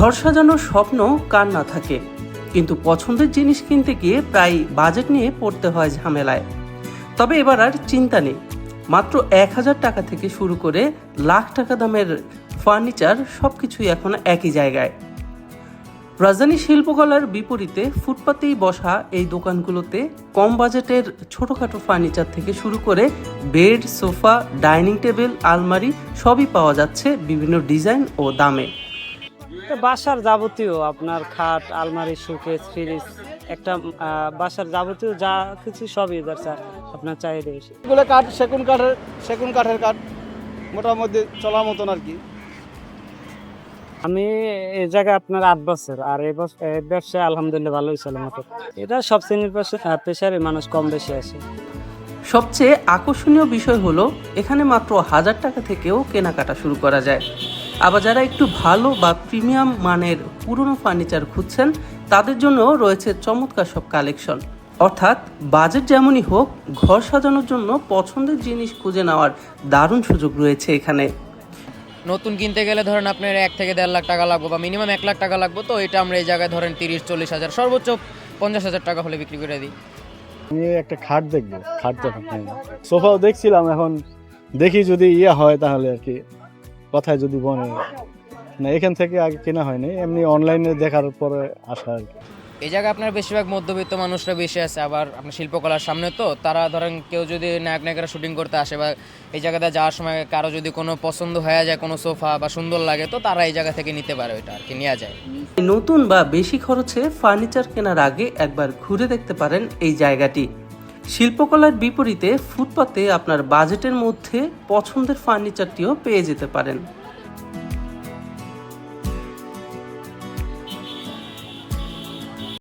ঘর সাজানোর স্বপ্ন কার না থাকে, কিন্তু পছন্দের জিনিস কিনতে গিয়ে প্রায় বাজেট নিয়ে পড়তে হয় ঝামেলায়। তবে এবার আর চিন্তা নেই, মাত্র ১,০০০ টাকা থেকে শুরু করে লাখ টাকা দামের ফার্নিচার সবকিছুই এখন একই জায়গায়। রাজধানী শিল্পকলার বিপরীতে ফুটপাতেই বসা এই দোকানগুলোতে কম বাজেটের ছোটখাটো ফার্নিচার থেকে শুরু করে বেড, সোফা, ডাইনিং টেবিল, আলমারি সবই পাওয়া যাচ্ছে বিভিন্ন ডিজাইন ও দামে। বাসার যাবতীয় আপনার খাট, আলমারি, শোকেস, ফ্রিজ, একটা বাসার যাবতীয় যা কিছু সবই আপনার চাহিদা বেশি। এগুলো কাঠ সেগুন কাঠের কাঠ মোটামুটি চলার মতন আর কি। আমি এই জায়গায় আপনার ৮ বছর, আর এই ব্যবসায় আলহামদুলিল্লাহ ভালোই চলে মতো। এটা সব শ্রেণীর পেশারে মানুষ কম বেশি আসে। সবচেয়ে আকর্ষণীয় বিষয় হলো এখানে মাত্র ১,০০০ টাকা থেকেও কেনাকাটা শুরু করা যায়। আবার যারা একটু ভালো বা প্রিমিয়াম মানের পুরনো ফার্নিচার খুঁজছেন তাদের জন্য রয়েছে চমৎকার সব কালেকশন। অর্থাৎ বাজেট যেমনই হোক, ঘর সাজানোর জন্য পছন্দের জিনিস খুঁজে নেওয়ার দারুণ সুযোগ রয়েছে এখানে। নতুন কিনতে গেলে ধরেন আপনার ১ থেকে ১.৫ লাখ টাকা লাগবে বা মিনিমাম ১ লাখ টাকা লাগবে, তো এটা আমরা এই জায়গায় ধরেন ৩০-৪০ হাজার, সর্বোচ্চ ৫০,০০০ টাকা হলে বিক্রি করে দিই। আমি একটা খাট দেখবো, খাট তো সোফাও দেখছিলাম, এখন দেখি যদি হয় তাহলে আর কি কথায় যদি বনে না, এখান থেকে আগে কেনা হয়নি, এমনি অনলাইনে দেখার পরে আসা আর কি। এই জায়গায় আপনার বেশিরভাগ মধ্যবিত্ত মানুষরা বেশি আছে, আবার আপনার শিল্পকলার সামনে, তো তারা ধরেন কেউ যদি নায়করা শুটিং করতে আসে বা এই জায়গাতে যাওয়ার সময় কারো যদি কোনো পছন্দ হয়ে যায়, কোনো সোফা বা সুন্দর লাগে, তো তারা এই জায়গা থেকে নিতে পারে, ওইটা আর কি নেওয়া যায়। নতুন বা বেশি খরচে ফার্নিচার কেনার আগে একবার ঘুরে দেখতে পারেন এই জায়গাটি। শিল্পকলার বিপরীতে ফুটপাতে আপনার বাজেটের মধ্যে পছন্দের ফার্নিচারটিও পেয়ে যেতে পারেন।